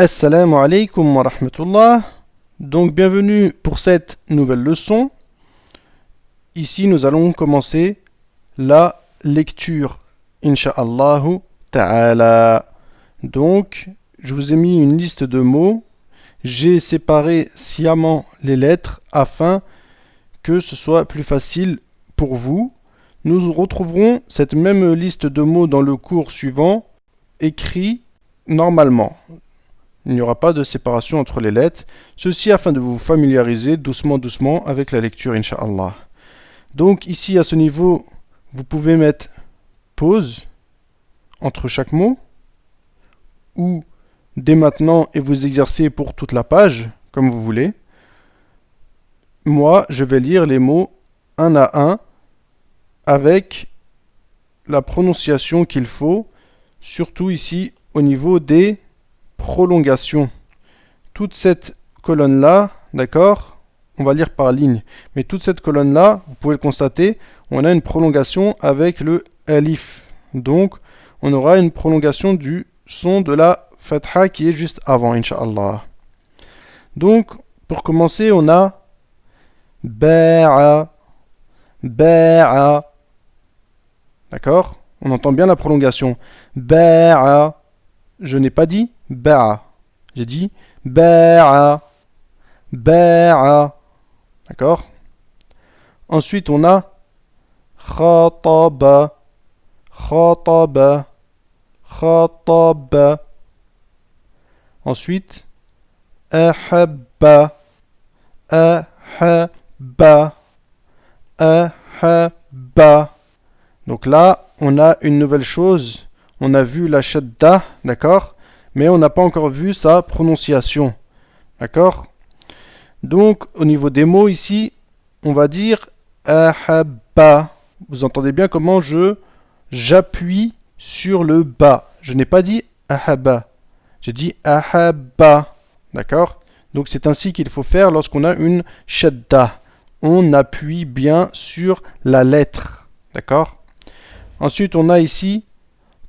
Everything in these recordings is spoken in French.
Assalamu alaikum wa rahmatullah. Donc bienvenue pour cette nouvelle leçon. Ici nous allons commencer la lecture, insha'Allahu ta'ala. Donc je vous ai mis une liste de mots. J'ai séparé sciemment les lettres afin que ce soit plus facile pour vous. Nous retrouverons cette même liste de mots dans le cours suivant, écrit normalement. Il n'y aura pas de séparation entre les lettres. Ceci afin de vous familiariser doucement avec la lecture, insha'Allah. Donc ici, à ce niveau, vous pouvez mettre pause entre chaque mot ou dès maintenant et vous exercer pour toute la page, comme vous voulez. Moi, je vais lire les mots un à un avec la prononciation qu'il faut, surtout ici au niveau des prolongation. Toute cette colonne-là, d'accord, on va lire par ligne, mais toute cette colonne-là, vous pouvez le constater, on a une prolongation avec le alif. Donc, on aura une prolongation du son de la fatha qui est juste avant, incha'Allah. Donc, pour commencer, on a ba'a, ba'a. D'accord? On entend bien la prolongation. Ba'a. Je n'ai pas dit ba'a. J'ai dit ba'a. Ba'a. D'accord? Ensuite, on a khataba. Khataba. Khataba. Ensuite, ahabba. Ahabba. Ahabba. Donc là, on a une nouvelle chose. On a vu la shadda, d'accord? Mais on n'a pas encore vu sa prononciation. D'accord? Donc, au niveau des mots ici, on va dire ahabba. Vous entendez bien comment j'appuie sur le bas. Je n'ai pas dit ahabba. J'ai dit ahabba. D'accord? Donc, c'est ainsi qu'il faut faire lorsqu'on a une shadda. On appuie bien sur la lettre. D'accord? Ensuite, on a ici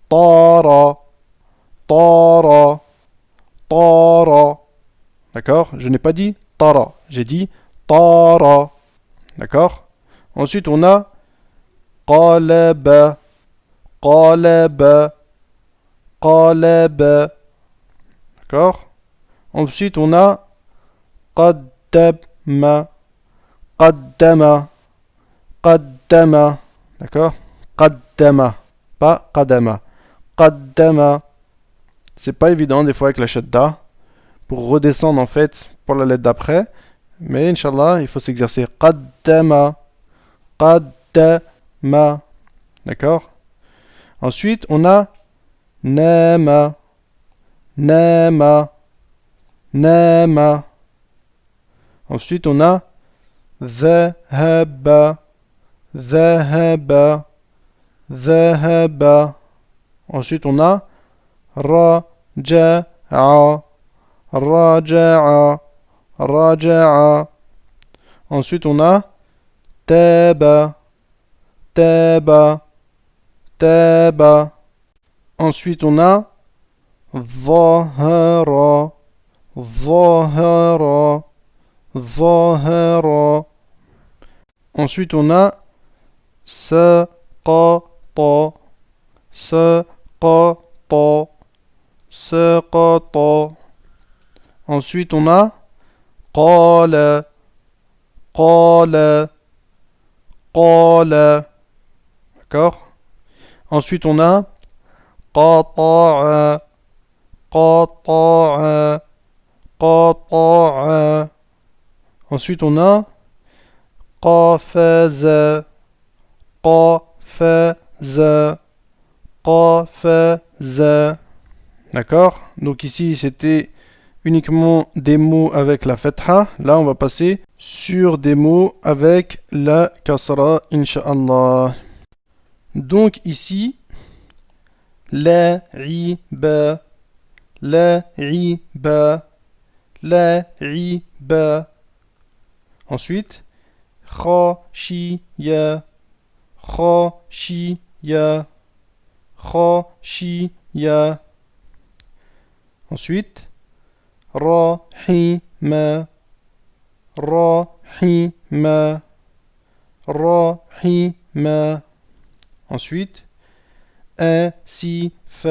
tara. Tara. Tara. D'accord? Je n'ai pas dit tara. J'ai dit tara. D'accord? Ensuite, on a qalaba. Qalaba. Qalaba. D'accord? Ensuite, on a qaddama. Qaddama. Qaddama. D'accord? Qaddama. Pas qadama. Qaddama. C'est pas évident des fois avec la shadda pour redescendre en fait pour la lettre d'après, mais inshallah il faut s'exercer. Qaddama. Qaddama. D'accord? Ensuite on a nama. Nama. Nama. Ensuite on a dhahaba. Dhahaba. Dhahaba. Ensuite on a raja'a. Raja'a. Raja'a. Ensuite on a taba. Taba. Taba. Ensuite on a dhahara. Dhahara. Dhahara. Ensuite on a saqata. Saqata. Saqata. Ensuite on a qala. Qala. Qala. D'accord? Ensuite on a qata'a. Qata'a. Qata'a. Ensuite on a qafaza. Qafaza. Qafaza. D'accord? Donc ici c'était uniquement des mots avec la fatha. Là on va passer sur des mots avec la kasra, insha'Allah. Donc ici la'iba. La'iba. La'iba. Ensuite khashiya. Khashiya. Khashiya. Ensuite رحم رحم رحم. Ensuite, آسف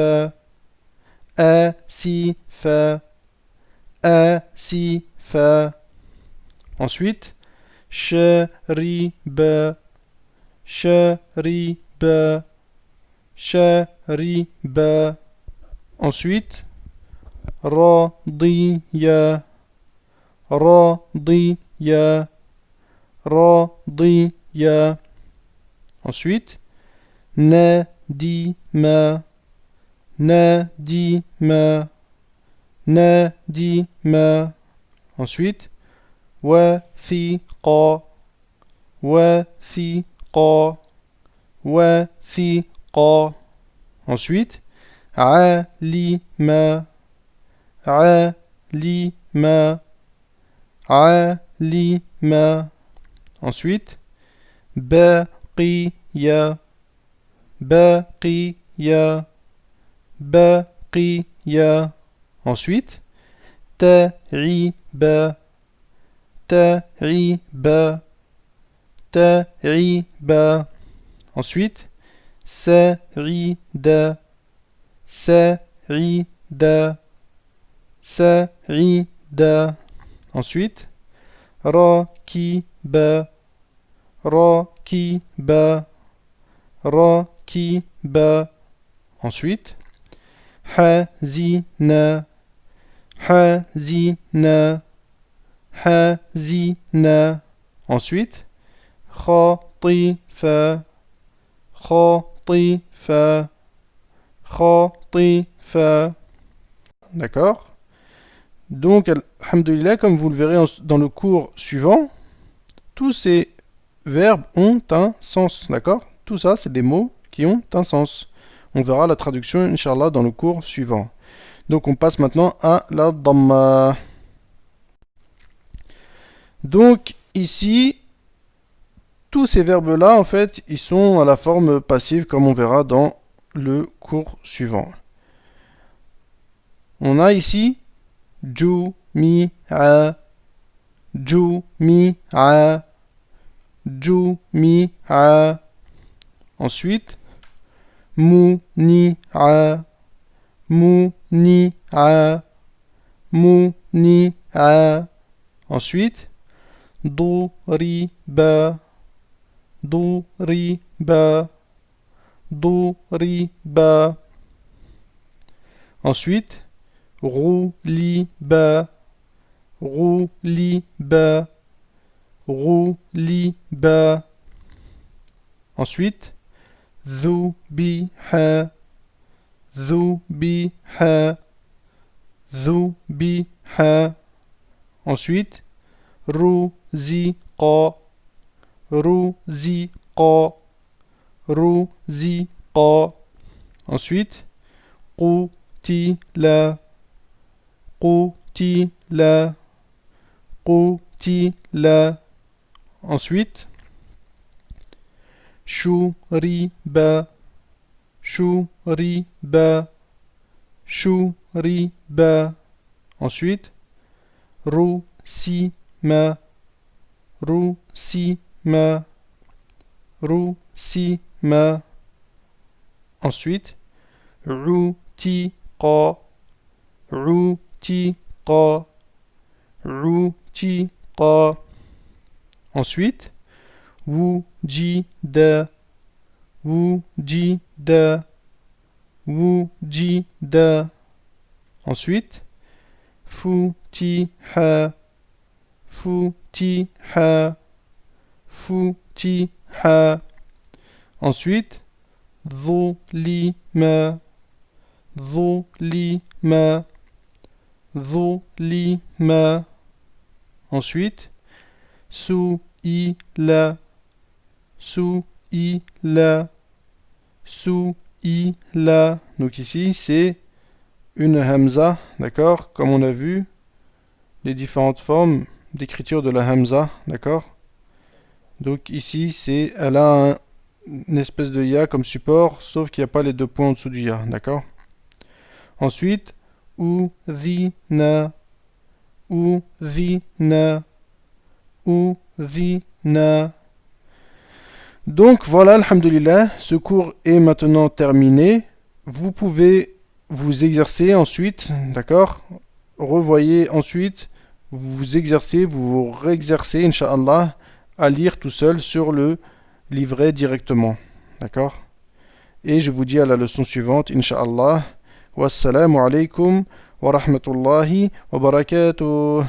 آسف آسف. Ensuite, شرب شرب شرب. Ensuite, رضي رضي رضي. Ensuite, ندم ندم ندم. Ensuite, وثق وثق وثق. Ensuite, علم علم علم. Ensuite, بقي بقي بقي. Ensuite, تعب تعب تعب. Ensuite, سعيد سعيد سعيد. Ensuite, راكب راكب راكب. Ensuite, حزين حزين حزين. Ensuite, خاطف خاطف خاطف. D'accord? Donc, alhamdoulilah, comme vous le verrez dans le cours suivant, tous ces verbes ont un sens. D'accord? Tout ça, c'est des mots qui ont un sens. On verra la traduction, Inch'Allah, dans le cours suivant. Donc, on passe maintenant à la dhamma. Donc, ici, tous ces verbes-là, en fait, ils sont à la forme passive, comme on verra dans le cours suivant. On a ici jumi'a jumi'a jumi'a. Ensuite, muni'a muni'a muni'a. Ensuite, ضرب ضرب ضرب. Ensuite, غلب غلب غلب. Ensuite, ذبح ذبح ذبح. Ensuite, رزق رزق رزق. Ensuite, قتل قتل قتل. Ensuite, شرب شرب شرب. Ensuite, رسم رسم رسم. Ensuite, عتق عتق عتق. Ensuite, وجد وجد وجد. Ensuite, فتح فتح فتح. Ensuite, ظلم ظلم ظلم. Ensuite, سئل سئل سئل. Donc ici, c'est une hamza, d'accord? Comme on a vu, les différentes formes d'écriture de la hamza, d'accord? Donc ici, elle a une espèce de ya comme support, sauf qu'il n'y a pas les deux points en dessous du ya, d'accord? Ensuite, udhina أذن أذن. Donc voilà, alhamdulillah, ce cours est maintenant terminé. Vous pouvez vous exercer ensuite, d'accord? Revoyez ensuite, vous vous exercez, vous vous réexercez, Inch'Allah, à lire tout seul sur le livret directement, d'accord? Et je vous dis à la leçon suivante, Inch'Allah. Wassalamu alaikum wa rahmatullahi wa barakatuh.